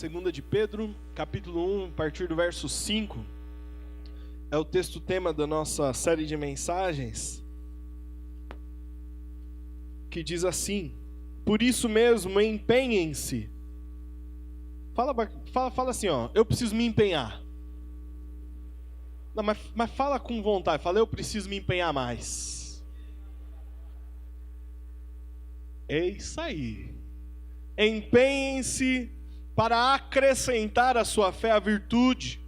2 de Pedro, capítulo 1, a partir do verso 5, é o texto tema da nossa série de mensagens, que diz assim: por isso mesmo, empenhem-se. Fala assim, ó, eu preciso me empenhar. Não, mas fala com vontade, fala, eu preciso me empenhar mais. É isso aí. Empenhem-se para acrescentar à sua fé a virtude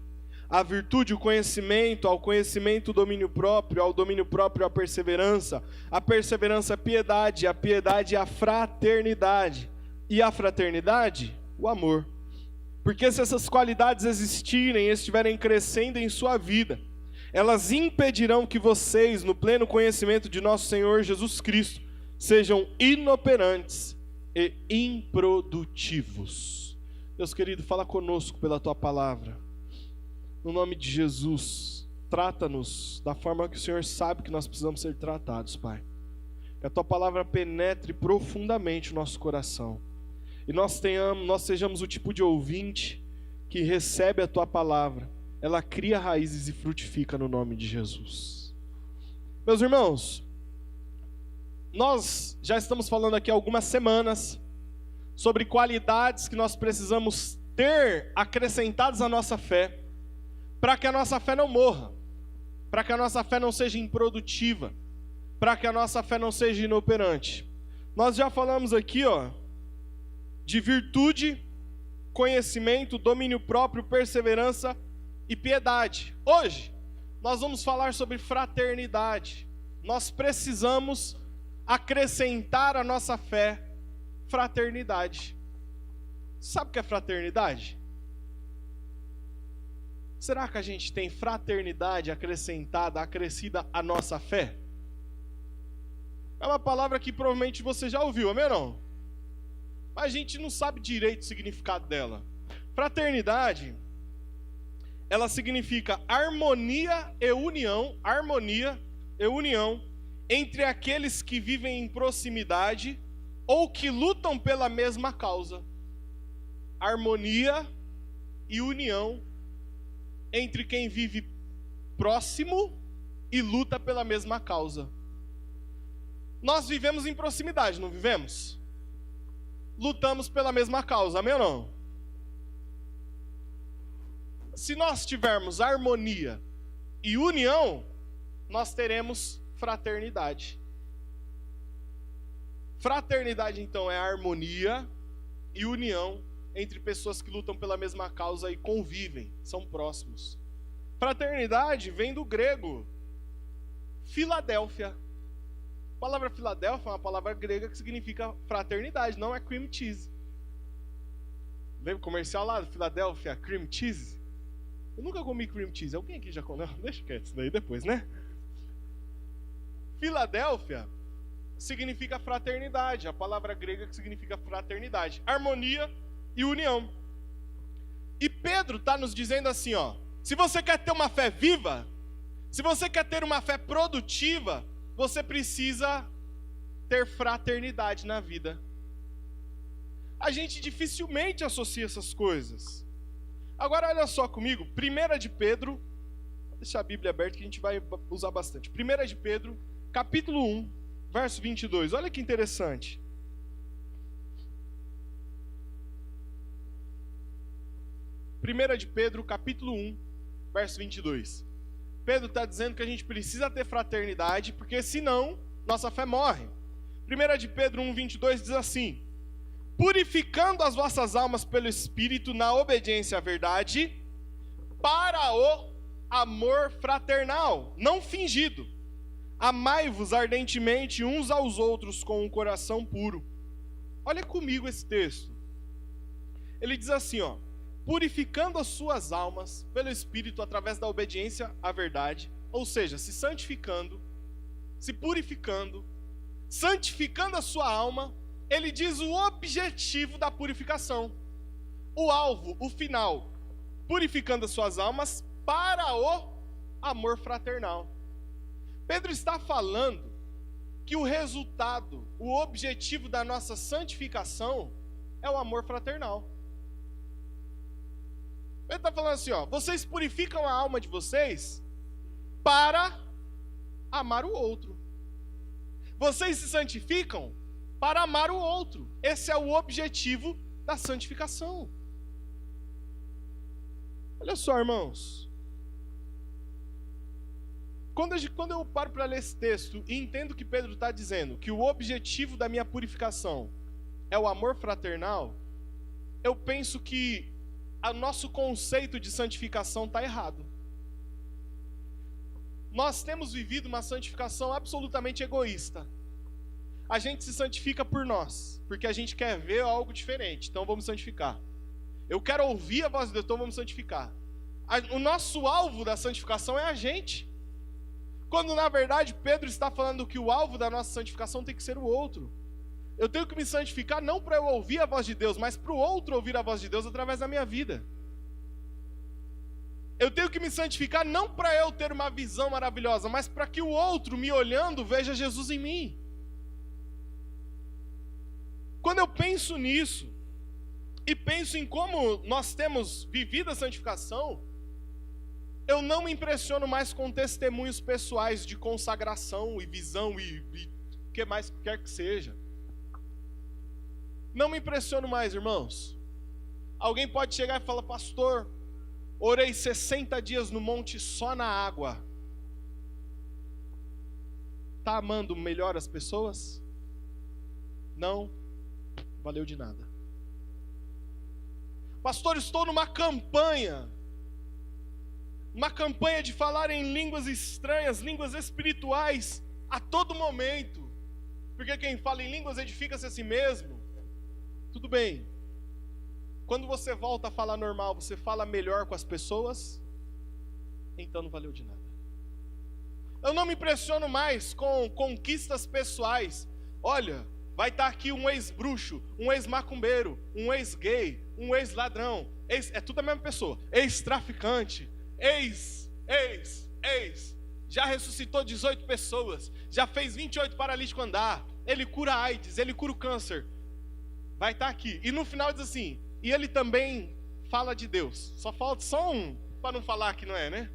o conhecimento, ao conhecimento o domínio próprio, ao domínio próprio a perseverança a piedade, a piedade a fraternidade, e a fraternidade o amor. Porque se essas qualidades existirem e estiverem crescendo em sua vida, elas impedirão que vocês, no pleno conhecimento de nosso Senhor Jesus Cristo, sejam inoperantes e improdutivos. Deus querido, fala conosco pela Tua palavra. No nome de Jesus, trata-nos da forma que o Senhor sabe que nós precisamos ser tratados, Pai. Que a Tua palavra penetre profundamente o nosso coração. E nós sejamos o tipo de ouvinte que recebe a Tua palavra. Ela cria raízes e frutifica no nome de Jesus. Meus irmãos, nós já estamos falando aqui há algumas semanas sobre qualidades que nós precisamos ter acrescentadas à nossa fé, para que a nossa fé não morra, para que a nossa fé não seja improdutiva, para que a nossa fé não seja inoperante. Nós já falamos aqui, de virtude, conhecimento, domínio próprio, perseverança e piedade. Hoje, nós vamos falar sobre fraternidade. Nós precisamos acrescentar à nossa fé fraternidade. Sabe o que é fraternidade? Será que a gente tem fraternidade acrescida à nossa fé? É uma palavra que provavelmente você já ouviu, amém ou não? Mas a gente não sabe direito o significado dela. Fraternidade, ela significa harmonia e união entre aqueles que vivem em proximidade ou que lutam pela mesma causa. Harmonia e união entre quem vive próximo e luta pela mesma causa. Nós vivemos em proximidade, não vivemos? Lutamos pela mesma causa, amém ou não? Se nós tivermos harmonia e união, nós teremos fraternidade. Fraternidade, então, é harmonia e união entre pessoas que lutam pela mesma causa e convivem, são próximos. Fraternidade vem do grego Filadélfia. A palavra Filadélfia é uma palavra grega que significa fraternidade, não é cream cheese. Lembra o comercial lá do Filadélfia, cream cheese? Eu nunca comi cream cheese. Alguém aqui já comeu? Deixa quieto isso daí depois, né? Filadélfia significa fraternidade, a palavra grega que significa fraternidade, harmonia e união. E Pedro está nos dizendo assim, se você quer ter uma fé viva, se você quer ter uma fé produtiva, você precisa ter fraternidade na vida. A gente dificilmente associa essas coisas. Agora olha só comigo, 1 de Pedro, vou deixar a Bíblia aberta que a gente vai usar bastante. 1 de Pedro, capítulo 1, verso 22, olha que interessante. De Pedro, capítulo 1, verso 22. Pedro está dizendo que a gente precisa ter fraternidade, porque senão nossa fé morre. 1 de Pedro 1, 22 diz assim: purificando as vossas almas pelo Espírito na obediência à verdade, para o amor fraternal, não fingido. Amai-vos ardentemente uns aos outros com um coração puro. Olha comigo esse texto. Ele diz assim, purificando as suas almas pelo Espírito através da obediência à verdade, ou seja, se santificando, se purificando, santificando a sua alma. Ele diz o objetivo da purificação, o alvo, o final, purificando as suas almas para o amor fraternal. Pedro está falando que o resultado, o objetivo da nossa santificação é o amor fraternal. Ele está falando assim, ó, vocês purificam a alma de vocês para amar o outro. Vocês se santificam para amar o outro. Esse é o objetivo da santificação. Olha só, irmãos. Quando eu paro para ler esse texto e entendo que Pedro está dizendo que o objetivo da minha purificação é o amor fraternal, eu penso que o nosso conceito de santificação está errado. Nós temos vivido uma santificação absolutamente egoísta. A gente se santifica por nós, porque a gente quer ver algo diferente, então vamos santificar. Eu quero ouvir a voz de Deus, então vamos santificar. O nosso alvo da santificação é a gente. Quando na verdade Pedro está falando que o alvo da nossa santificação tem que ser o outro. Eu tenho que me santificar não para eu ouvir a voz de Deus, mas para o outro ouvir a voz de Deus através da minha vida. Eu tenho que me santificar não para eu ter uma visão maravilhosa, mas para que o outro, me olhando, veja Jesus em mim. Quando eu penso nisso, e penso em como nós temos vivido a santificação, eu não me impressiono mais com testemunhos pessoais de consagração e visão e o que mais quer que seja. Não me impressiono mais, irmãos. Alguém pode chegar e falar, pastor, orei 60 dias no monte só na água. Está amando melhor as pessoas? Não valeu de nada. Pastor, estou numa campanha de falar em línguas estranhas, línguas espirituais, a todo momento, porque quem fala em línguas edifica-se a si mesmo. Tudo bem, quando você volta a falar normal, você fala melhor com as pessoas? Então não valeu de nada. Eu não me impressiono mais com conquistas pessoais. Olha, vai estar aqui um ex-bruxo, um ex-macumbeiro, um ex-gay, um ex-ladrão, é tudo a mesma pessoa, ex-traficante, já ressuscitou 18 pessoas, já fez 28 paralíticos andar, ele cura AIDS, ele cura o câncer, vai estar aqui, e no final diz assim, e ele também fala de Deus, só falta só um, para não falar que não é, né?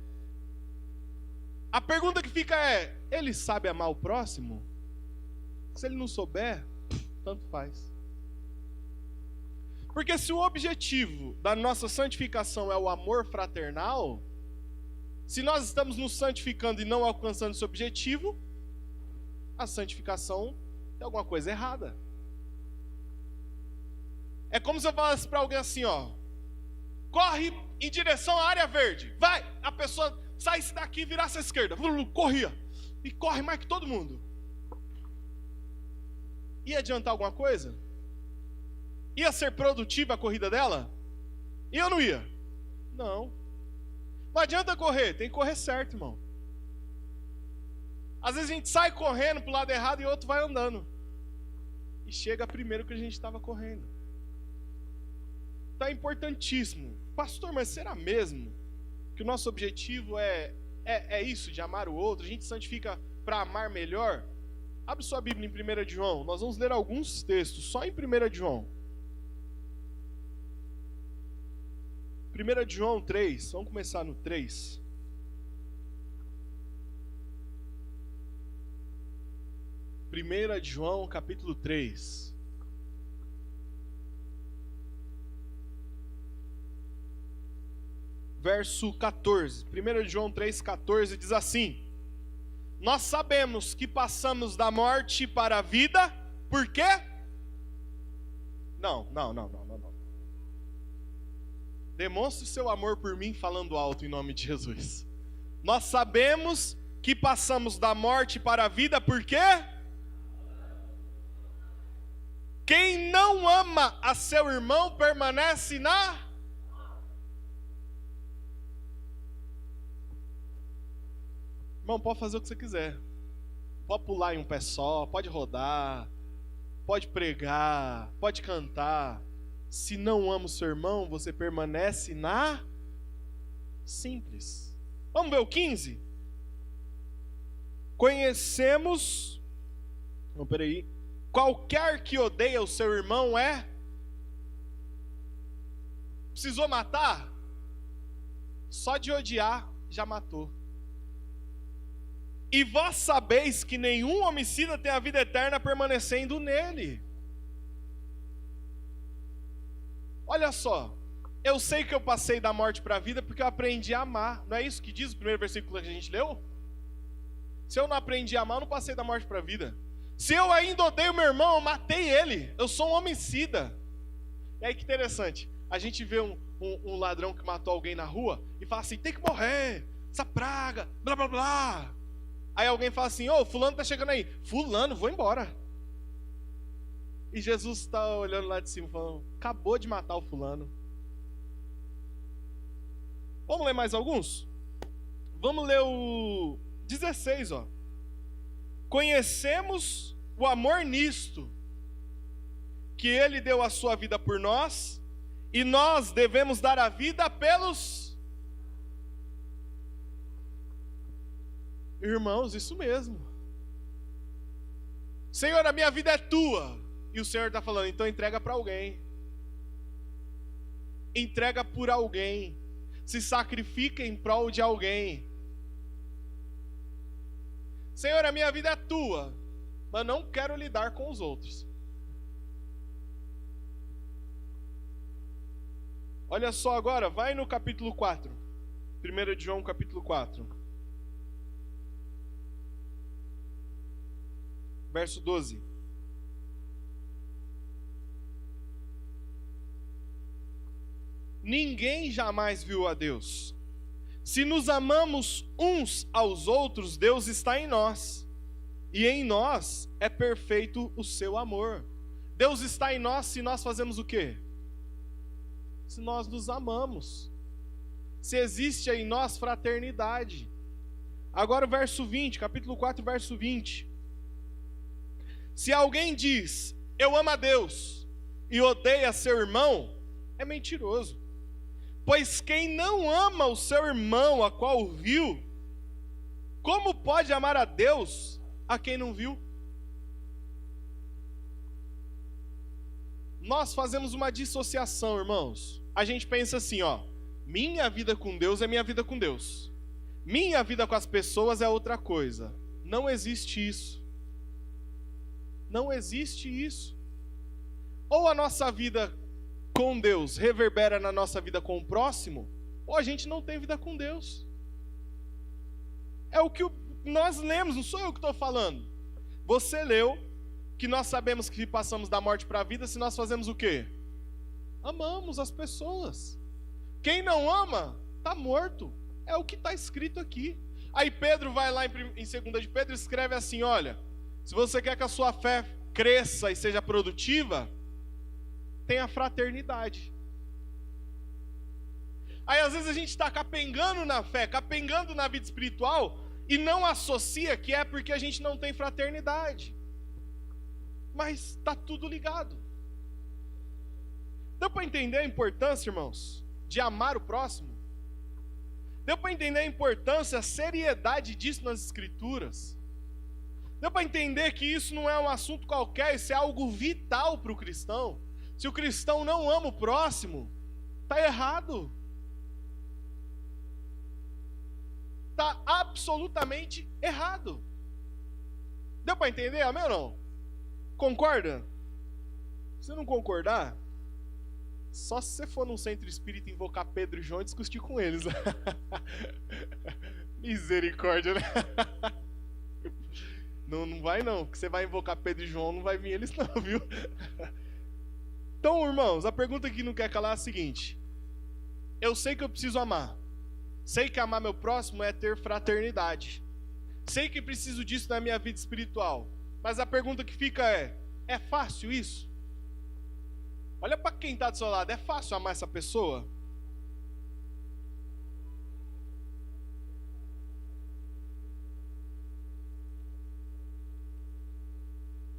A pergunta que fica é, ele sabe amar o próximo? Se ele não souber, tanto faz. Porque se o objetivo da nossa santificação é o amor fraternal, se nós estamos nos santificando e não alcançando esse objetivo, a santificação tem alguma coisa errada. É como se eu falasse para alguém assim, ó, corre em direção à área verde, vai, a pessoa sai daqui e virasse à esquerda, corria, e corre mais que todo mundo. Ia adiantar alguma coisa? Ia ser produtiva a corrida dela? Ia ou não ia? Não. Não adianta correr, tem que correr certo, irmão. Às vezes a gente sai correndo pro lado errado e outro vai andando. E chega primeiro que a gente estava correndo. Então é importantíssimo. Pastor, mas será mesmo que o nosso objetivo é isso, de amar o outro? A gente santifica para amar melhor? Abre sua Bíblia em 1 João. Nós vamos ler alguns textos, só em 1 João. 1 João 3, vamos começar no 3. Primeira de João, capítulo 3. Verso 14. 1 João 3, 14 diz assim: nós sabemos que passamos da morte para a vida, por quê? Não. Demonstre seu amor por mim falando alto em nome de Jesus. Nós sabemos que passamos da morte para a vida, por quê? Quem não ama a seu irmão permanece na... Irmão, pode fazer o que você quiser. Pode pular em um pé só, pode rodar, pode pregar, pode cantar. Se não ama o seu irmão, você permanece na... Simples. Vamos ver o 15? Conhecemos... Não, peraí. Qualquer que odeia o seu irmão é... Precisou matar? só de odiar já matou. E vós sabeis que nenhum homicida tem a vida eterna permanecendo nele. Olha só, eu sei que eu passei da morte para a vida porque eu aprendi a amar. Não é isso que diz o primeiro versículo que a gente leu? Se eu não aprendi a amar, eu não passei da morte para a vida. Se eu ainda odeio meu irmão, eu matei ele. Eu sou um homicida. E aí que interessante, a gente vê um ladrão que matou alguém na rua e fala assim, tem que morrer, essa praga, blá blá blá. Aí alguém fala assim, ô, fulano tá chegando aí. Fulano, vou embora. E Jesus está olhando lá de cima falando, acabou de matar o fulano. Vamos ler mais alguns? Vamos ler o 16, ó. Conhecemos o amor nisto, que ele deu a sua vida por nós, e nós devemos dar a vida pelos... Irmãos, isso mesmo. Senhor, a minha vida é tua. E o Senhor está falando, então entrega para alguém. Entrega por alguém. Se sacrifica em prol de alguém. Senhor, a minha vida é tua, mas não quero lidar com os outros. Olha só agora, vai no capítulo 4. 1 de João, capítulo 4. Verso 12. Ninguém jamais viu a Deus. Se nos amamos uns aos outros, Deus está em nós. E em nós é perfeito o seu amor. Deus está em nós se nós fazemos o quê? Se nós nos amamos. Se existe em nós fraternidade. Agora o verso 20, capítulo 4, verso 20. Se alguém diz, eu amo a Deus, e odeia seu irmão, é mentiroso. Pois quem não ama o seu irmão a qual viu, como pode amar a Deus a quem não viu? Nós fazemos uma dissociação, irmãos. A gente pensa assim, ó, minha vida com Deus é minha vida com Deus. Minha vida com as pessoas é outra coisa. Não existe isso. Não existe isso. Ou a nossa vida com Deus reverbera na nossa vida com o próximo, ou a gente não tem vida com Deus. É o que nós lemos, não sou eu que estou falando. Você leu que nós sabemos que passamos da morte para a vida se nós fazemos o quê? Amamos as pessoas. Quem não ama, está morto. É o que está escrito aqui. Aí Pedro vai lá em 2 de Pedro e escreve assim, olha, se você quer que a sua fé cresça e seja produtiva, tenha fraternidade. Aí às vezes a gente está capengando na fé, capengando na vida espiritual e não associa que é porque a gente não tem fraternidade. Mas está tudo ligado. Deu para entender a importância, irmãos, de amar o próximo? Deu para entender a importância, a seriedade disso nas Escrituras? Deu para entender que isso não é um assunto qualquer, isso é algo vital para o cristão? Se o cristão não ama o próximo, está errado. Está absolutamente errado. Deu para entender, amém ou não? Concorda? Se você não concordar, só se você for num centro espírita invocar Pedro e João e discutir com eles. Misericórdia, né? Não vai não, porque você vai invocar Pedro e João, não vai vir eles não, viu? Então, irmãos, a pergunta que não quer calar é a seguinte. Eu sei que eu preciso amar. Sei que amar meu próximo é ter fraternidade. Sei que preciso disso na minha vida espiritual. Mas a pergunta que fica é fácil isso? Olha para quem está do seu lado, é fácil amar essa pessoa?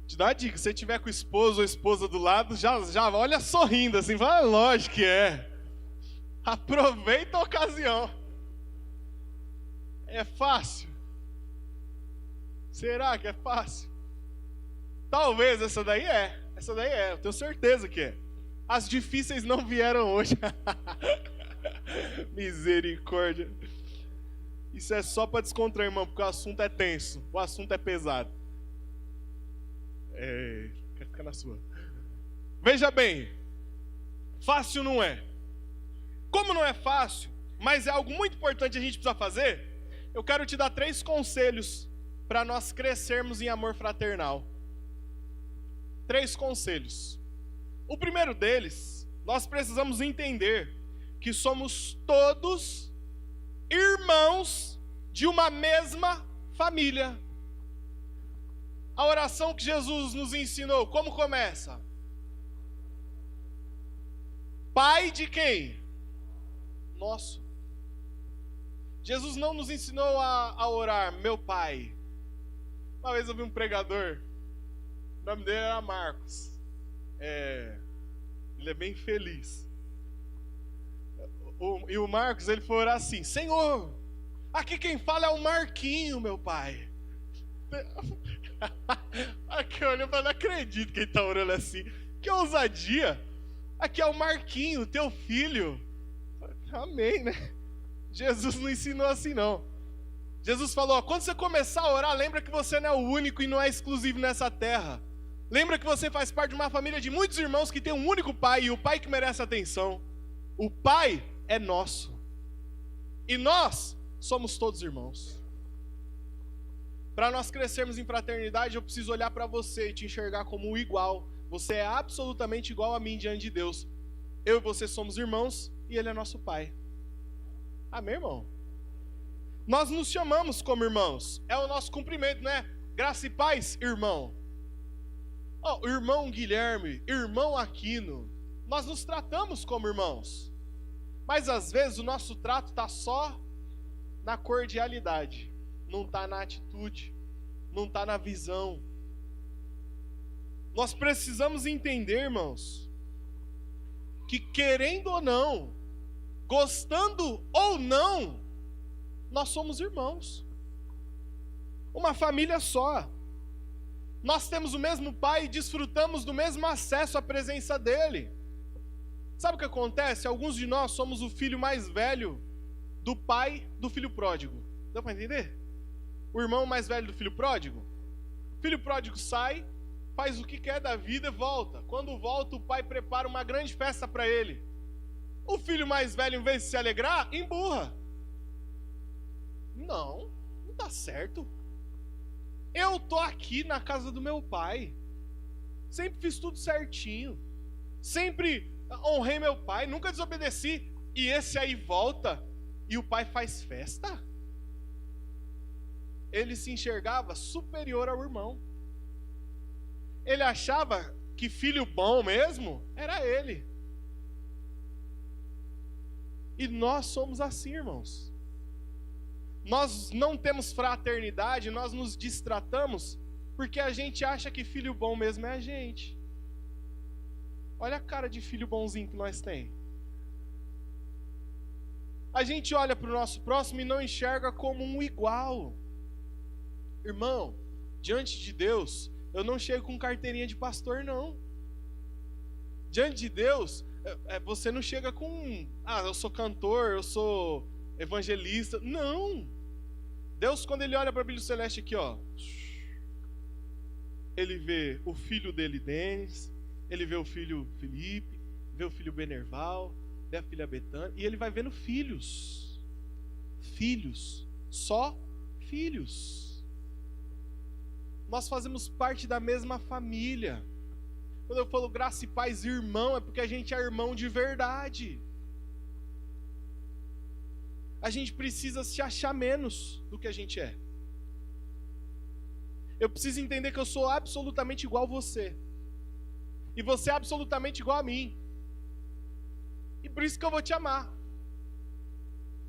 Te dá uma dica, se você tiver com o esposo ou esposa do lado, já olha sorrindo assim, fala, lógico que é. Aproveita a ocasião. É fácil? Será que é fácil? Talvez essa daí eu tenho certeza que é. As difíceis não vieram hoje. Misericórdia. Isso é só para descontrair, irmão, porque o assunto é tenso, o assunto é pesado. Quer ficar na sua. Veja bem, fácil não é. Como não é fácil, mas é algo muito importante a gente precisa fazer, eu quero te dar 3 conselhos para nós crescermos em amor fraternal. 3 conselhos. O primeiro deles, nós precisamos entender que somos todos irmãos de uma mesma família. A oração que Jesus nos ensinou, como começa? Pai de quem? Nosso. Jesus não nos ensinou a orar, meu Pai. Uma vez eu vi um pregador, o nome dele era Marcos. Ele é bem feliz. E o Marcos, ele foi orar assim: Senhor, aqui quem fala é o Marquinho, meu Pai. Aqui olha, eu não acredito que ele está orando assim. Que ousadia. Aqui é o Marquinho, teu filho. Amém, né? Jesus não ensinou assim, não. Jesus falou, quando você começar a orar, lembra que você não é o único e não é exclusivo nessa terra. Lembra que você faz parte de uma família de muitos irmãos que tem um único pai, e o pai que merece atenção. O pai é nosso. E nós somos todos irmãos. Para nós crescermos em fraternidade, eu preciso olhar para você e te enxergar como um igual. Você é absolutamente igual a mim diante de Deus. Eu e você somos irmãos e Ele é nosso Pai. Amém, irmão? Nós nos chamamos como irmãos. É o nosso cumprimento, né? Graça e paz, irmão. Irmão Guilherme, irmão Aquino. Nós nos tratamos como irmãos. Mas às vezes o nosso trato está só na cordialidade. Não está na atitude. Não está na visão. Nós precisamos entender, irmãos, que querendo ou não, gostando ou não, nós somos irmãos. Uma família só. Nós temos o mesmo pai e desfrutamos do mesmo acesso à presença dele. Sabe o que acontece? Alguns de nós somos o filho mais velho do pai do filho pródigo. Deu para entender? O irmão mais velho do filho pródigo. O filho pródigo sai, faz o que quer da vida e volta. Quando volta, o pai prepara uma grande festa para ele. O filho mais velho, em vez de se alegrar, emburra. Não está certo. Eu tô aqui na casa do meu pai. Sempre fiz tudo certinho. Sempre honrei meu pai, nunca desobedeci. E esse aí volta e o pai faz festa? Ele se enxergava superior ao irmão. Ele achava que filho bom mesmo era ele. E nós somos assim, irmãos. Nós não temos fraternidade, nós nos distratamos porque a gente acha que filho bom mesmo é a gente. Olha a cara de filho bonzinho que nós tem. A gente olha para o nosso próximo e não enxerga como um igual. Irmão, diante de Deus, eu não chego com carteirinha de pastor, não. Diante de Deus, você não chega com, eu sou cantor, eu sou evangelista. Não. Deus, quando Ele olha para a Bíblia Celeste aqui, Ele vê o filho dele, Denis, Ele vê o filho Felipe, vê o filho Benerval, vê a filha Betânia, e Ele vai vendo filhos. Filhos. Só filhos. Nós fazemos parte da mesma família. Quando eu falo graça e paz, irmão, é porque a gente é irmão de verdade. A gente precisa se achar menos do que a gente é. Eu preciso entender que eu sou absolutamente igual a você. E você é absolutamente igual a mim. E por isso que eu vou te amar.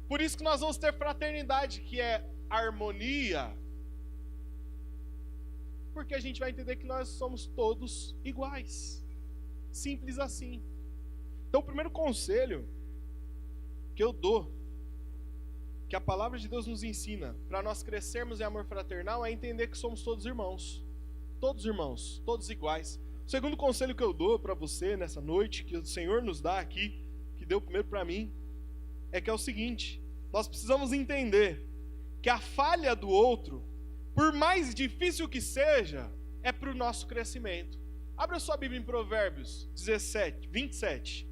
Por isso que nós vamos ter fraternidade, que é harmonia. Porque a gente vai entender que nós somos todos iguais. Simples assim. Então o primeiro conselho que eu dou, que a palavra de Deus nos ensina, para nós crescermos em amor fraternal, é entender que somos todos irmãos. Todos irmãos, todos iguais. O segundo conselho que eu dou para você nessa noite, que o Senhor nos dá aqui, que deu primeiro para mim, é que é o seguinte: nós precisamos entender que a falha do outro, por mais difícil que seja, é para o nosso crescimento. Abra sua Bíblia em Provérbios 27.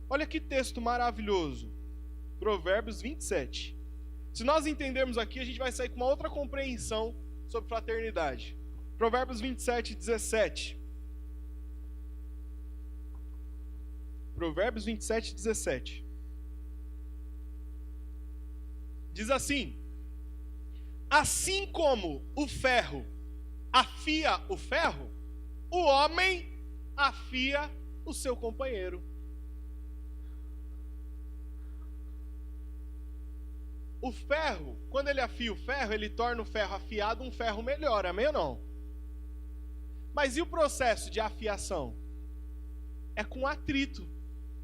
Olha que texto maravilhoso. Provérbios 27. Se nós entendermos aqui, a gente vai sair com uma outra compreensão sobre fraternidade. Provérbios 27:17. Provérbios 27:17. Diz assim: assim como o ferro afia o ferro, o homem afia o seu companheiro. O ferro, quando ele afia o ferro, ele torna o ferro afiado um ferro melhor, amém ou não? Mas e o processo de afiação? É com atrito,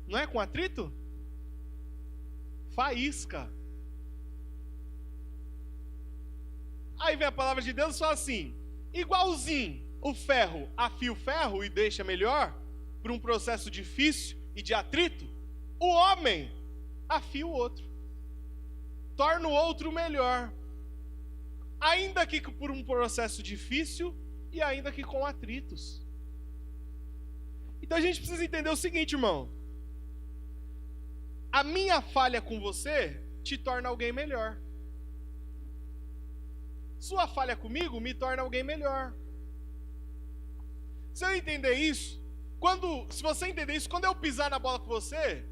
não é com atrito? Faísca. Aí vem a palavra de Deus e fala assim: igualzinho o ferro afia o ferro e deixa melhor, por um processo difícil e de atrito, o homem afia o outro, torna o outro melhor, ainda que por um processo difícil e ainda que com atritos. Então a gente precisa entender o seguinte, irmão: a minha falha com você te torna alguém melhor. Sua falha comigo me torna alguém melhor. Se eu entender isso, se você entender isso, quando eu pisar na bola com você,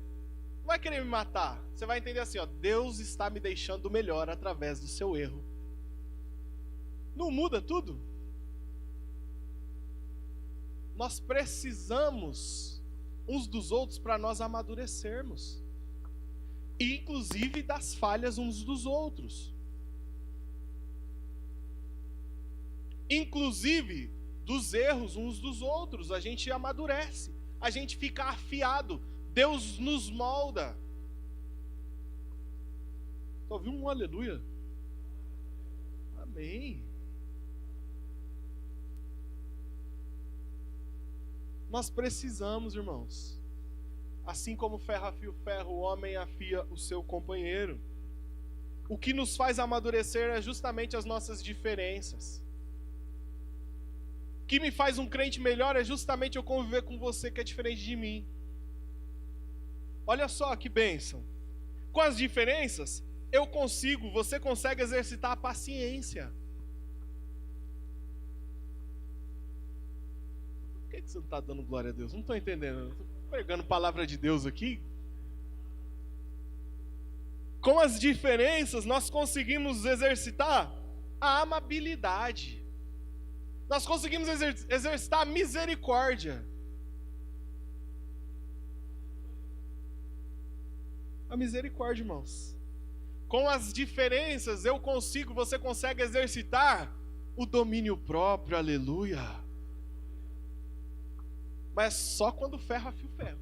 não vai querer me matar. Você vai entender assim, ó: Deus está me deixando melhor através do seu erro. Não muda tudo? Nós precisamos uns dos outros para nós amadurecermos, inclusive das falhas uns dos outros. Inclusive dos erros uns dos outros, a gente amadurece, a gente fica afiado, Deus nos molda. Só ouviu um aleluia? Amém. Nós precisamos, irmãos, assim como o ferro afia o ferro, o homem afia o seu companheiro. O que nos faz amadurecer é justamente as nossas diferenças. O que me faz um crente melhor é justamente eu conviver com você que é diferente de mim. Olha só que bênção. Com as diferenças, você consegue exercitar a paciência. Por que você não está dando glória a Deus? Não estou entendendo. Estou pregando palavra de Deus aqui. Com as diferenças, nós conseguimos exercitar a amabilidade. Nós conseguimos exercitar a misericórdia. A misericórdia, irmãos. Com as diferenças, você consegue exercitar o domínio próprio, aleluia. Mas só quando o ferro afia o ferro.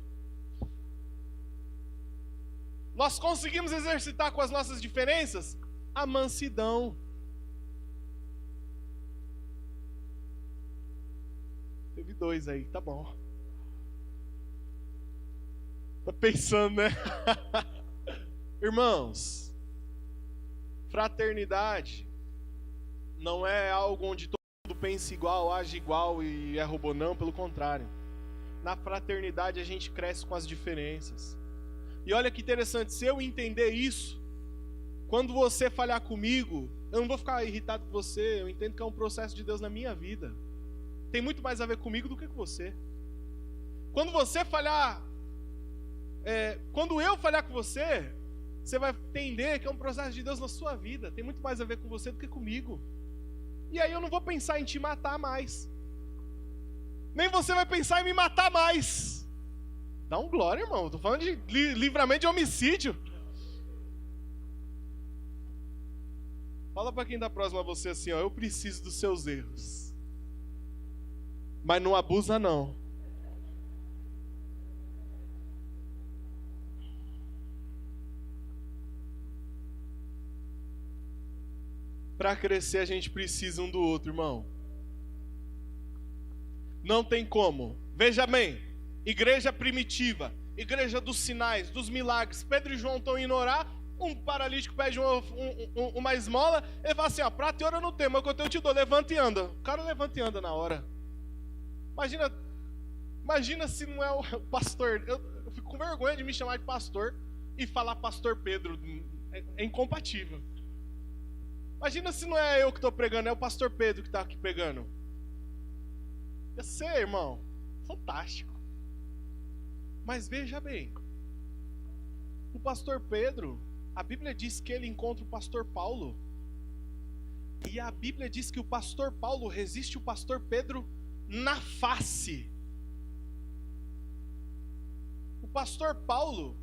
Nós conseguimos exercitar com as nossas diferenças a mansidão. Teve 2 aí, tá bom. Tá pensando, né? Irmãos, fraternidade não é algo onde todo mundo pensa igual, age igual e é robô, não, pelo contrário. Na fraternidade a gente cresce com as diferenças. E olha que interessante, se eu entender isso, quando você falhar comigo, eu não vou ficar irritado com você, eu entendo que é um processo de Deus na minha vida. Tem muito mais a ver comigo do que com você. Quando você falhar, quando eu falhar com você, você vai entender que é um processo de Deus na sua vida. Tem muito mais a ver com você do que comigo. E aí eu não vou pensar em te matar mais. Nem você vai pensar em me matar mais. Dá um glória, irmão. Estou falando de livramento de homicídio. Fala para quem está próximo a você assim, ó: eu preciso dos seus erros. Mas não abusa, não. Para crescer, a gente precisa um do outro, irmão. Não tem como. Veja bem, igreja primitiva, igreja dos sinais, dos milagres. Pedro e João estão indo orar, um paralítico pede uma esmola, ele fala assim, ó, prata e ouro eu não tenho, mas quando eu te dou, levanta e anda. O cara levanta e anda na hora. Imagina se não é o pastor. Eu fico com vergonha de me chamar de pastor e falar pastor Pedro. É incompatível. Imagina se não é eu que estou pregando, é o pastor Pedro que está aqui pregando. Eu sei, irmão, fantástico. Mas veja bem, o pastor Pedro, a Bíblia diz que ele encontra o pastor Paulo. E a Bíblia diz que o pastor Paulo resiste o pastor Pedro na face. O pastor Paulo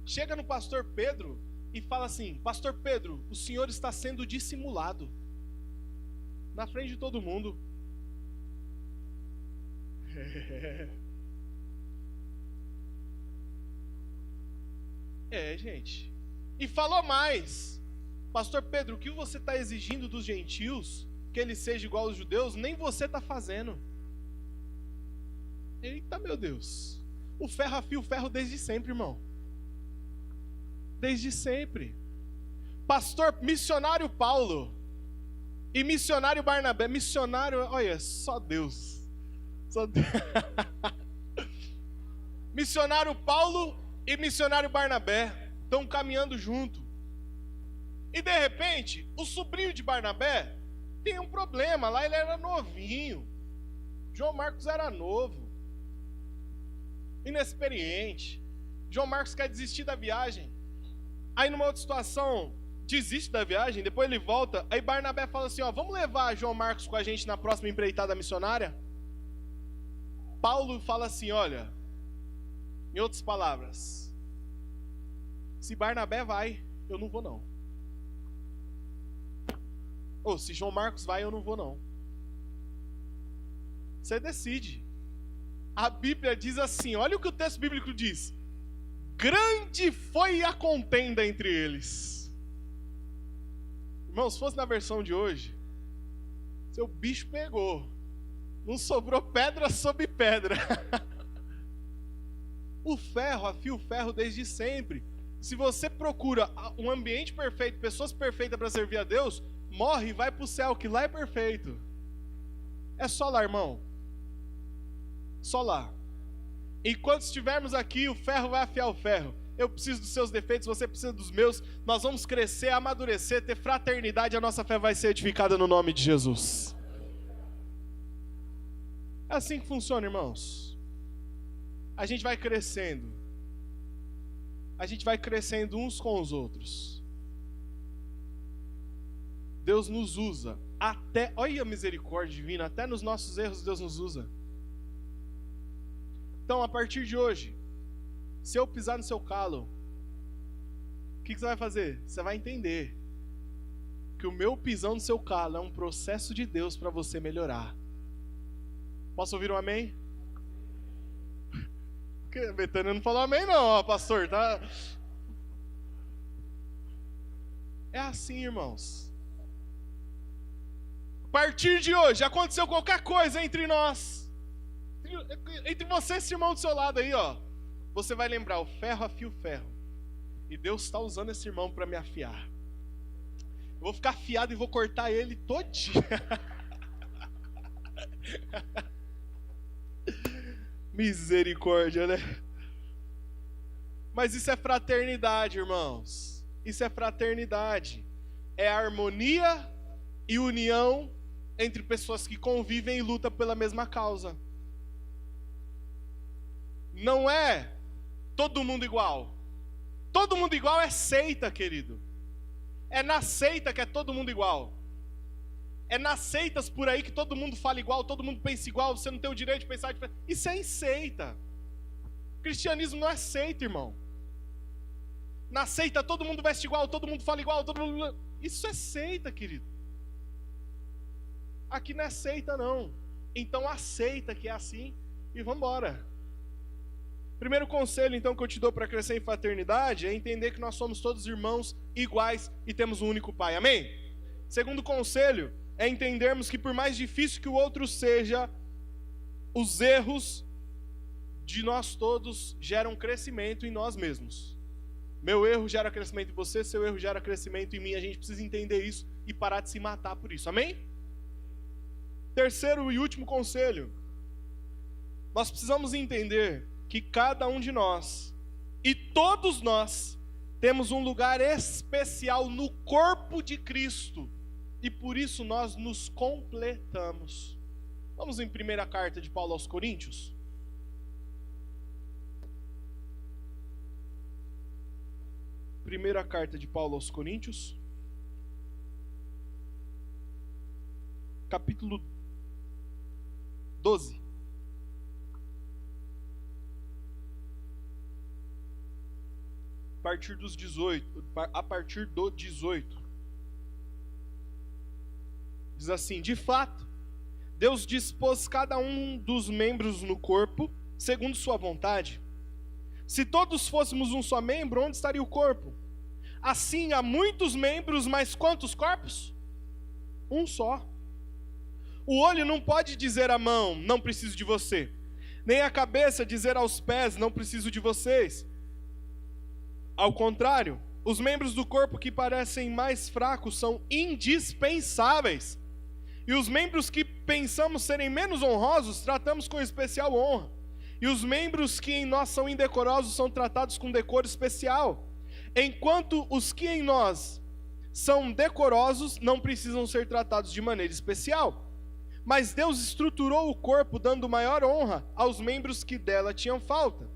chega no pastor Pedro e fala assim, pastor Pedro, o senhor está sendo dissimulado na frente de todo mundo. Gente. E falou mais, pastor Pedro, o que você está exigindo dos gentios, que ele seja igual aos judeus, nem você está fazendo. Eita, meu Deus. O ferro afia o ferro desde sempre, irmão. Desde sempre. Pastor, missionário Paulo e missionário Barnabé. Missionário, olha, só Deus. Só Deus. Missionário Paulo e missionário Barnabé estão caminhando junto. E de repente, o sobrinho de Barnabé tem um problema. Lá ele era novinho. João Marcos era novo, inexperiente. João Marcos quer desistir da viagem. Aí numa outra situação, desiste da viagem, depois ele volta. Aí Barnabé fala assim, ó, vamos levar João Marcos com a gente na próxima empreitada missionária? Paulo fala assim, olha, em outras palavras, se Barnabé vai, eu não vou não. Ou se João Marcos vai, eu não vou não. Você decide. A Bíblia diz assim, olha o que o texto bíblico diz. Grande foi a contenda entre eles. Irmão, se fosse na versão de hoje, seu bicho pegou. Não sobrou pedra sobre pedra. O ferro afia o ferro desde sempre. Se você procura um ambiente perfeito, pessoas perfeitas para servir a Deus, morre e vai para o céu, que lá é perfeito. É só lá, irmão. Só lá. Enquanto estivermos aqui, o ferro vai afiar o ferro. Eu preciso dos seus defeitos, você precisa dos meus. Nós vamos crescer, amadurecer, ter fraternidade. A nossa fé vai ser edificada no nome de Jesus. É assim que funciona, irmãos. A gente vai crescendo. A gente vai crescendo uns com os outros. Deus nos usa até, olha a misericórdia divina, até nos nossos erros Deus nos usa. Então, a partir de hoje, se eu pisar no seu calo, o que você vai fazer? Você vai entender que o meu pisão no seu calo é um processo de Deus para você melhorar. Posso ouvir um amém? Porque Betânia não falou amém não, ó, pastor, tá? É assim, irmãos. A partir de hoje, aconteceu qualquer coisa entre nós, entre você e esse irmão do seu lado aí, ó, você vai lembrar, o ferro afia o ferro. E Deus está usando esse irmão para me afiar. Eu vou ficar afiado e vou cortar ele todinho. Misericórdia, né? Mas isso é fraternidade, irmãos. Isso é fraternidade. É harmonia e união entre pessoas que convivem e lutam pela mesma causa. Não é todo mundo igual. Todo mundo igual é seita, querido. É na seita que é todo mundo igual. É nas seitas por aí que todo mundo fala igual, todo mundo pensa igual, você não tem o direito de pensar diferente. Isso é em seita. O cristianismo não é seita, irmão. Na seita todo mundo veste igual, todo mundo fala igual, todo mundo... Isso é seita, querido. Aqui não é seita, não. Então aceita que é assim e vamos embora. Primeiro conselho, então, que eu te dou para crescer em fraternidade é entender que nós somos todos irmãos iguais e temos um único Pai. Amém? Segundo conselho é entendermos que por mais difícil que o outro seja, os erros de nós todos gera um crescimento em nós mesmos. Meu erro gera crescimento em você, seu erro gera crescimento em mim. A gente precisa entender isso e parar de se matar por isso. Amém? Terceiro e último conselho. Nós precisamos entender que cada um de nós, e todos nós, temos um lugar especial no corpo de Cristo. E por isso nós nos completamos. Vamos em primeira carta de Paulo aos Coríntios. Primeira carta de Paulo aos Coríntios, capítulo 12. A partir do 18. Diz assim: de fato, Deus dispôs cada um dos membros no corpo segundo sua vontade. Se todos fôssemos um só membro, onde estaria o corpo? Assim, há muitos membros, mas quantos corpos? Um só. O olho não pode dizer à mão, não preciso de você. Nem a cabeça dizer aos pés, não preciso de vocês. Ao contrário, os membros do corpo que parecem mais fracos são indispensáveis. E os membros que pensamos serem menos honrosos, tratamos com especial honra. E os membros que em nós são indecorosos são tratados com decoro especial. Enquanto os que em nós são decorosos não precisam ser tratados de maneira especial. Mas Deus estruturou o corpo dando maior honra aos membros que dela tinham falta,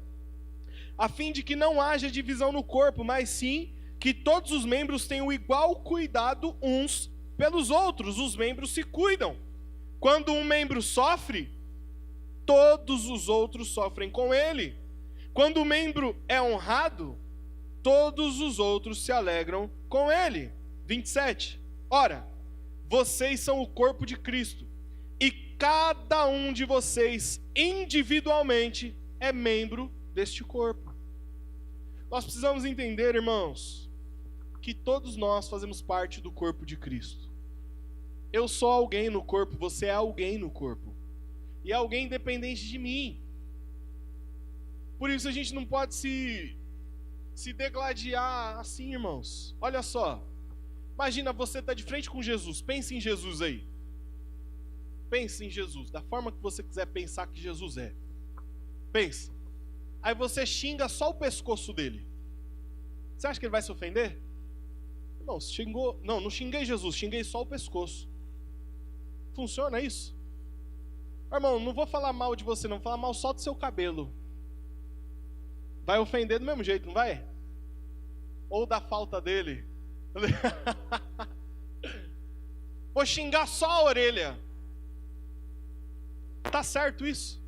a fim de que não haja divisão no corpo, mas sim que todos os membros tenham igual cuidado uns pelos outros. Os membros se cuidam. Quando um membro sofre, todos os outros sofrem com ele. Quando o membro é honrado, todos os outros se alegram com ele. 27. Ora, vocês são o corpo de Cristo, e cada um de vocês individualmente é membro deste corpo. Nós precisamos entender, irmãos, que todos nós fazemos parte do corpo de Cristo. Eu sou alguém no corpo, você é alguém no corpo. E é alguém independente de mim. Por isso a gente não pode se degladiar assim, irmãos. Olha só. Imagina, você está de frente com Jesus. Pense em Jesus aí. Pense em Jesus, da forma que você quiser pensar que Jesus é. Pensa. Aí você xinga só o pescoço dele. Você acha que ele vai se ofender? Não, xingou. Não xinguei Jesus, xinguei só o pescoço. Funciona isso? Irmão, não vou falar mal de você, não, vou falar mal só do seu cabelo. Vai ofender do mesmo jeito, não vai? Ou da falta dele. Vou xingar só a orelha. Tá certo isso?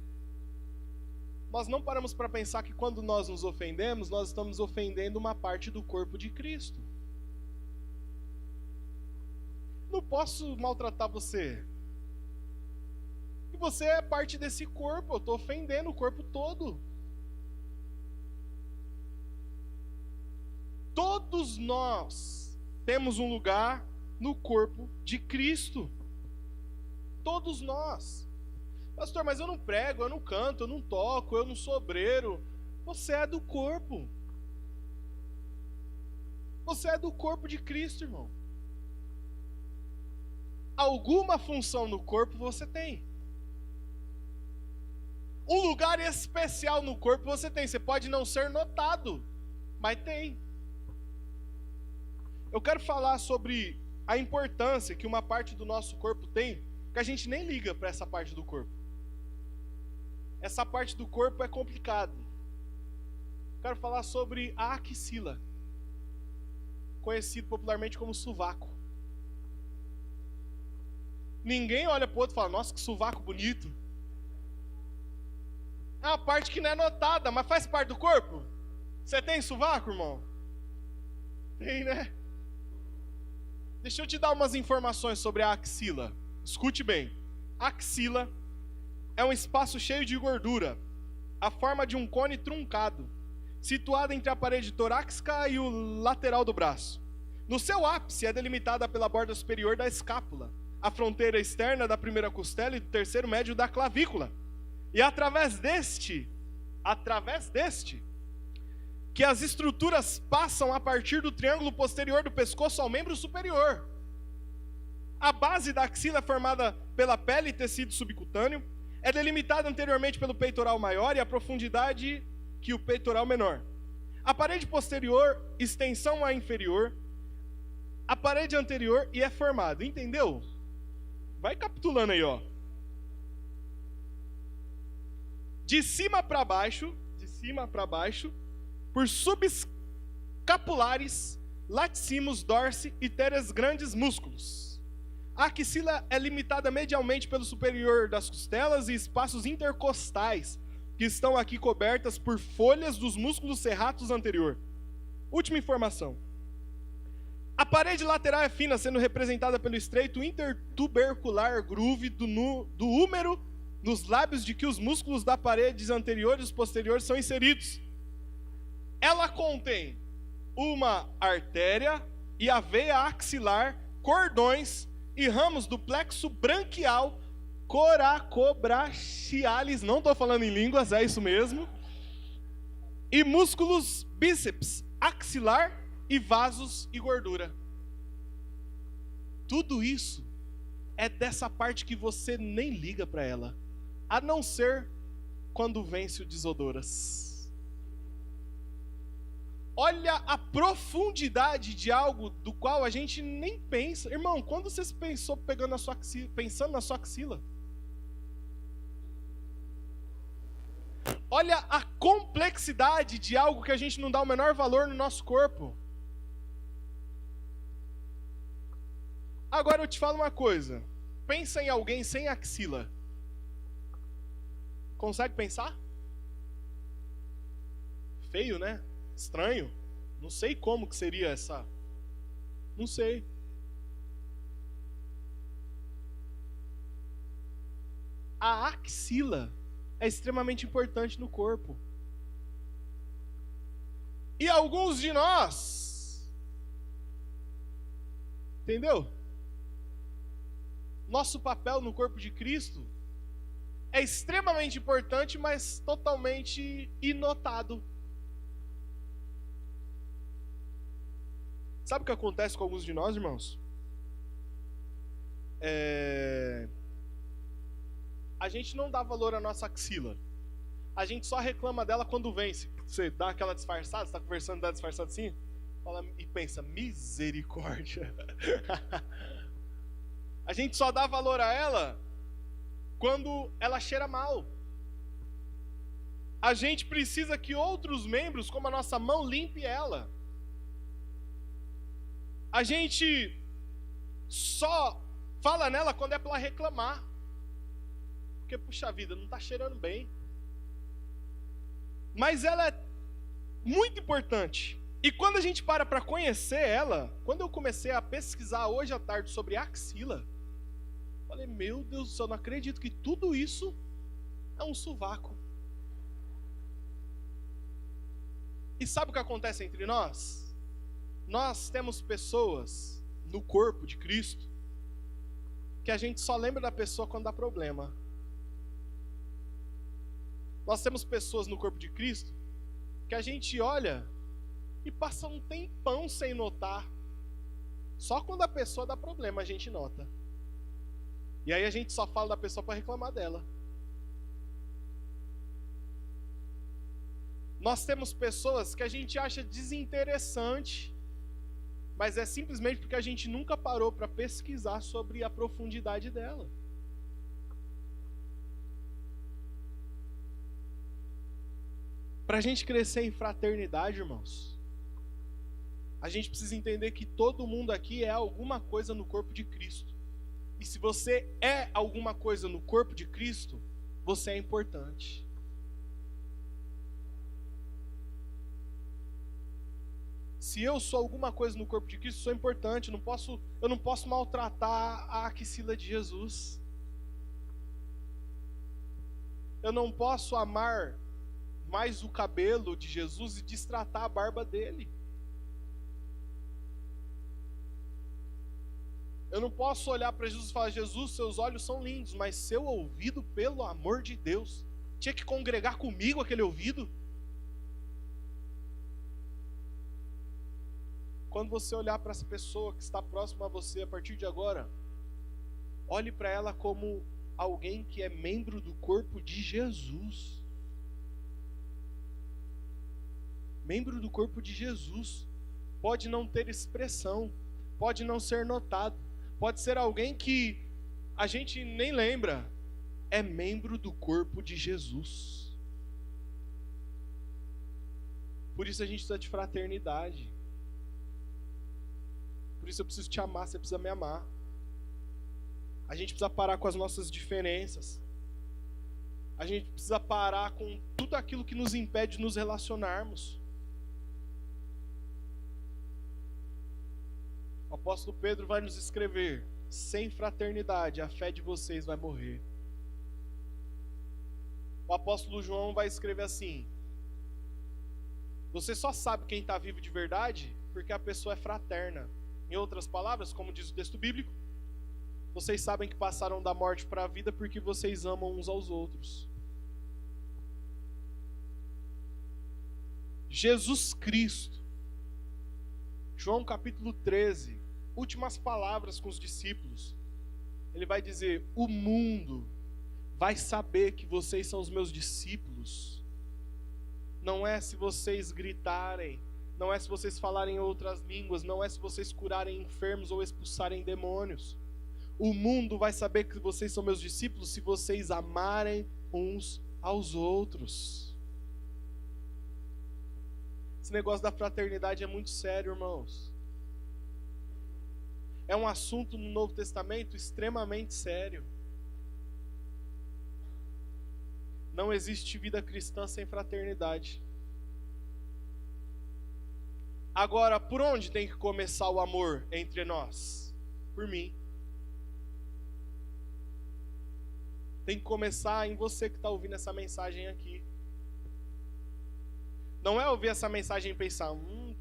Nós não paramos para pensar que quando nós nos ofendemos, nós estamos ofendendo uma parte do corpo de Cristo. Não posso maltratar você. E você é parte desse corpo, eu estou ofendendo o corpo todo. Todos nós temos um lugar no corpo de Cristo. Todos nós. Pastor, mas eu não prego, eu não canto, eu não toco, eu não sou obreiro. Você é do corpo. Você é do corpo de Cristo, irmão. Alguma função no corpo você tem. Um lugar especial no corpo você tem. Você pode não ser notado, mas tem. Eu quero falar sobre a importância que uma parte do nosso corpo tem, que a gente nem liga para essa parte do corpo. Essa parte do corpo é complicado. Quero falar sobre a axila, conhecido popularmente como sovaco. Ninguém olha para o outro e fala: nossa, que sovaco bonito. É uma parte que não é notada, mas faz parte do corpo. Você tem sovaco, irmão? Tem, né? Deixa eu te dar umas informações sobre a axila. Escute bem. A axila é um espaço cheio de gordura, a forma de um cone truncado, situado entre a parede torácica e o lateral do braço. No seu ápice é delimitada pela borda superior da escápula, a fronteira externa da primeira costela e do terceiro médio da clavícula. E através deste através deste, que as estruturas passam a partir do triângulo posterior do pescoço ao membro superior. A base da axila é formada pela pele e tecido subcutâneo, é delimitada anteriormente pelo peitoral maior e a profundidade que o peitoral menor. A parede posterior, extensão a inferior, a parede anterior e é formada. Entendeu? Vai capitulando aí, ó. De cima para baixo, por subescapulares, laticímos, dorsi e teres grandes músculos. A axila é limitada medialmente pelo superior das costelas e espaços intercostais, que estão aqui cobertas por folhas dos músculos serratus anterior. Última informação. A parede lateral é fina, sendo representada pelo estreito intertubercular groove do húmero nos lábios de que os músculos da parede anterior e posterior são inseridos. Ela contém uma artéria e a veia axilar, cordões e ramos do plexo branquial coracobrachialis, não estou falando em línguas, é isso mesmo, e músculos bíceps axilar e vasos e gordura. Tudo isso é dessa parte que você nem liga para ela, a não ser quando vence o desodoras. Olha a profundidade de algo do qual a gente nem pensa. Irmão, quando você pensou pensando na sua axila? Olha a complexidade de algo que a gente não dá o menor valor no nosso corpo. Agora eu te falo uma coisa. Pensa em alguém sem axila. Consegue pensar? Feio, né? Estranho. Não sei como que seria essa. Não sei. A axila é extremamente importante no corpo. E alguns de nós, entendeu? Nosso papel no corpo de Cristo é extremamente importante, mas totalmente inotado. Sabe o que acontece com alguns de nós, irmãos? A gente não dá valor à nossa axila. A gente só reclama dela quando vence. Você dá aquela disfarçada, você está conversando, dá disfarçada assim, fala, e pensa, misericórdia. A gente só dá valor a ela quando ela cheira mal. A gente precisa que outros membros, como a nossa mão, limpe ela. A gente só fala nela quando é para ela reclamar. Porque, puxa vida, não está cheirando bem. Mas ela é muito importante. E quando a gente para conhecer ela, quando eu comecei a pesquisar hoje à tarde sobre axila, falei, meu Deus do céu, não acredito que tudo isso é um sovaco. E sabe o que acontece entre nós? Nós temos pessoas no corpo de Cristo que a gente só lembra da pessoa quando dá problema. Nós temos pessoas no corpo de Cristo que a gente olha e passa um tempão sem notar. Só quando a pessoa dá problema a gente nota. E aí a gente só fala da pessoa para reclamar dela. Nós temos pessoas que a gente acha desinteressante, mas é simplesmente porque a gente nunca parou para pesquisar sobre a profundidade dela. Para a gente crescer em fraternidade, irmãos, a gente precisa entender que todo mundo aqui é alguma coisa no corpo de Cristo. E se você é alguma coisa no corpo de Cristo, você é importante. Se eu sou alguma coisa no corpo de Cristo, sou importante. Eu não posso maltratar a axila de Jesus. Eu não posso amar mais o cabelo de Jesus e destratar a barba dele. Eu não posso olhar para Jesus e falar, Jesus, seus olhos são lindos, mas seu ouvido, pelo amor de Deus, Tinha que congregar comigo aquele ouvido? Quando você olhar para essa pessoa que está próxima a você a partir de agora, olhe para ela como alguém que é membro do corpo de Jesus. Membro do corpo de Jesus. Pode não ter expressão, pode não ser notado, pode ser alguém que a gente nem lembra. É membro do corpo de Jesus. Por isso a gente precisa de fraternidade. Por isso eu preciso te amar, você precisa me amar. A gente precisa parar com as nossas diferenças. A gente precisa parar com tudo aquilo que nos impede de nos relacionarmos. O apóstolo Pedro vai nos escrever: sem fraternidade a fé de vocês vai morrer. O apóstolo João vai escrever assim: você só sabe quem está vivo de verdade porque a pessoa é fraterna. Em outras palavras, como diz o texto bíblico, vocês sabem que passaram da morte para a vida porque vocês amam uns aos outros. Jesus Cristo, João capítulo 13, últimas palavras com os discípulos. Ele vai dizer: o mundo vai saber que vocês são os meus discípulos. Não é se vocês gritarem, não é se vocês falarem outras línguas, não é se vocês curarem enfermos ou expulsarem demônios. O mundo vai saber que vocês são meus discípulos se vocês amarem uns aos outros. Esse negócio da fraternidade é muito sério, irmãos. É um assunto no Novo Testamento extremamente sério. Não existe vida cristã sem fraternidade. Agora, por onde tem que começar o amor entre nós? Por mim. Tem que começar em você que está ouvindo essa mensagem aqui. Não é ouvir essa mensagem e pensar: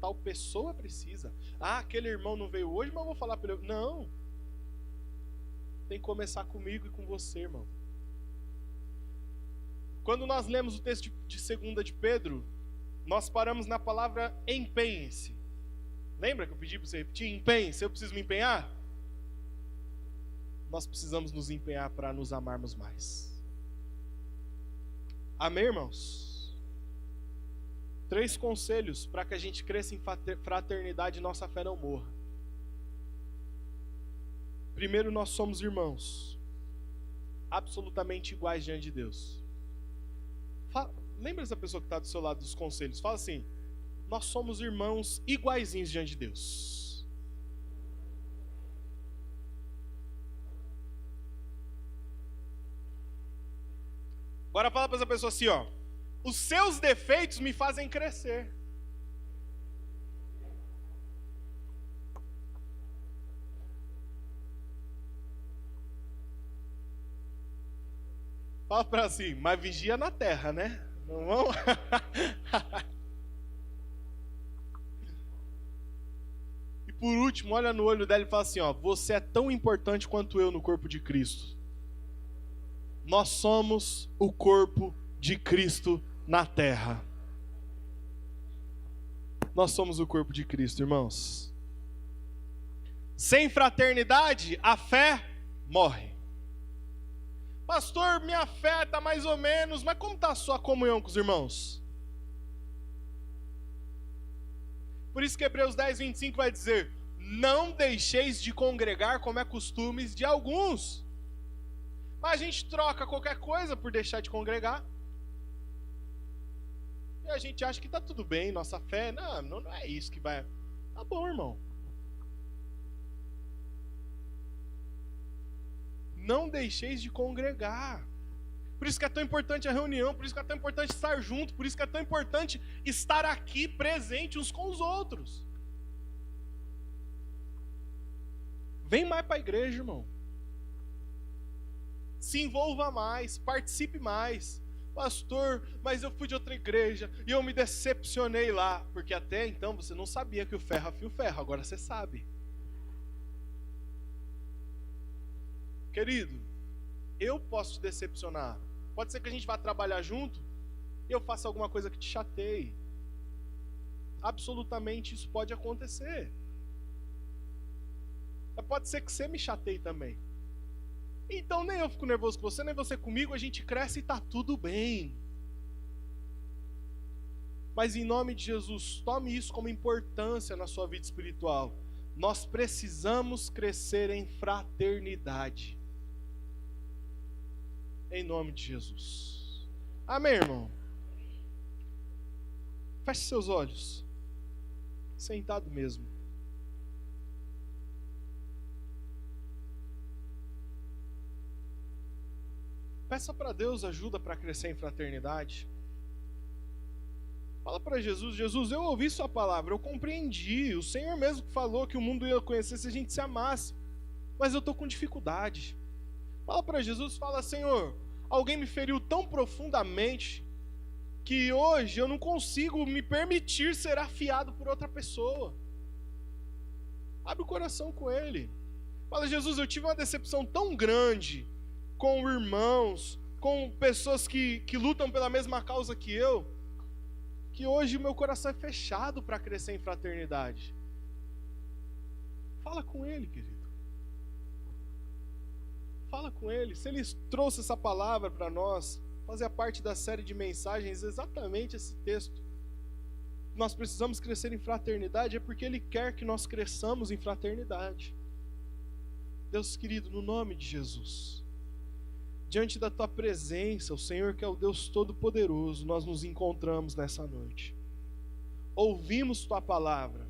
tal pessoa precisa. Aquele irmão não veio hoje, mas eu vou falar para ele. Não. Tem que começar comigo e com você, irmão. Quando nós lemos o texto de 2 de Pedro, nós paramos na palavra empenhe-se. Lembra que eu pedi para você repetir? Empenhe-se. Eu preciso me empenhar? Nós precisamos nos empenhar para nos amarmos mais. Amém, irmãos? 3 conselhos para que a gente cresça em fraternidade e nossa fé não morra. Primeiro, nós somos irmãos, absolutamente iguais diante de Deus. Lembra essa pessoa que está do seu lado dos conselhos? Fala assim: nós somos irmãos iguaizinhos diante de Deus. Agora fala para essa pessoa assim, ó: os seus defeitos me fazem crescer. Fala para assim: mas vigia na terra, né? Não vamos? E por último, olha no olho dela e fala assim, ó: você é tão importante quanto eu no corpo de Cristo. Nós somos o corpo de Cristo na terra. Nós somos o corpo de Cristo, irmãos. Sem fraternidade, a fé morre. Pastor, minha fé está mais ou menos, mas como está a sua comunhão com os irmãos? Por isso que Hebreus 10, 25 vai dizer: não deixeis de congregar como é costume de alguns. Mas a gente troca qualquer coisa por deixar de congregar. E a gente acha que está tudo bem, nossa fé, não é isso que vai... Tá bom, irmão. Não deixeis de congregar. Por isso que é tão importante a reunião, por isso que é tão importante estar junto, por isso que é tão importante estar aqui presente uns com os outros. Vem mais para a igreja, irmão. Se envolva mais, participe mais. Pastor, mas eu fui de outra igreja e eu me decepcionei lá. Porque até então você não sabia que o ferro afia o ferro, agora você sabe. Querido, eu posso te decepcionar, Pode ser que a gente vá trabalhar junto e eu faça alguma coisa que te chateie. Absolutamente isso pode acontecer. Mas pode ser que você me chateie também. Então nem eu fico nervoso com você, nem você comigo, a gente cresce e tá tudo bem. Mas em nome de Jesus, tome isso como importância na sua vida espiritual. Nós precisamos crescer em fraternidade. Em nome de Jesus. Amém, irmão? Feche seus olhos. Sentado mesmo. Peça para Deus ajuda para crescer em fraternidade. Fala para Jesus: Jesus, eu ouvi sua palavra, eu compreendi. O Senhor mesmo falou que o mundo ia conhecer se a gente se amasse. Mas eu estou com dificuldade. Fala para Jesus, fala: Senhor, alguém me feriu tão profundamente que hoje eu não consigo me permitir ser afiado por outra pessoa. Abre o coração com Ele. Fala: Jesus, eu tive uma decepção tão grande com irmãos, com pessoas que lutam pela mesma causa que eu, que hoje o meu coração é fechado para crescer em fraternidade. Fala com Ele, querido. Fala com Ele. Se Ele trouxe essa palavra para nós, fazia parte da série de mensagens exatamente esse texto. Nós precisamos crescer em fraternidade, é porque Ele quer que nós cresçamos em fraternidade. Deus querido, no nome de Jesus, diante da Tua presença, o Senhor que é o Deus Todo-Poderoso, nós nos encontramos nessa noite. Ouvimos Tua palavra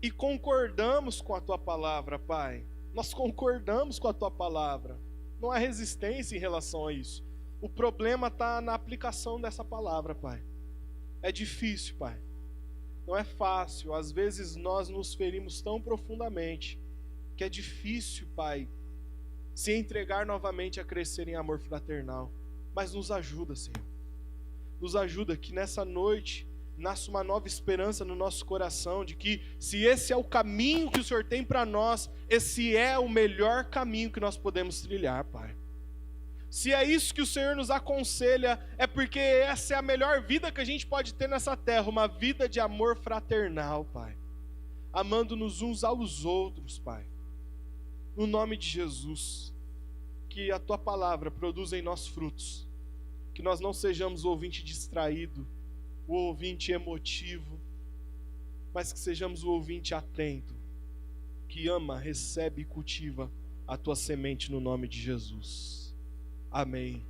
e concordamos com a Tua palavra, Pai. Nós concordamos com a Tua palavra. Não há resistência em relação a isso. O problema está na aplicação dessa palavra, Pai. É difícil, Pai. Não é fácil. Às vezes nós nos ferimos tão profundamente que é difícil, Pai, se entregar novamente a crescer em amor fraternal. Mas nos ajuda, Senhor. Nos ajuda que nessa noite nasça uma nova esperança no nosso coração, de que se esse é o caminho que o Senhor tem para nós, esse é o melhor caminho que nós podemos trilhar, Pai. Se é isso que o Senhor nos aconselha, é porque essa é a melhor vida que a gente pode ter nessa terra, uma vida de amor fraternal, Pai. Amando-nos uns aos outros, Pai. No nome de Jesus, que a Tua palavra produza em nós frutos, que nós não sejamos o ouvinte distraído, o ouvinte emotivo, mas que sejamos o ouvinte atento, que ama, recebe e cultiva a Tua semente no nome de Jesus. Amém.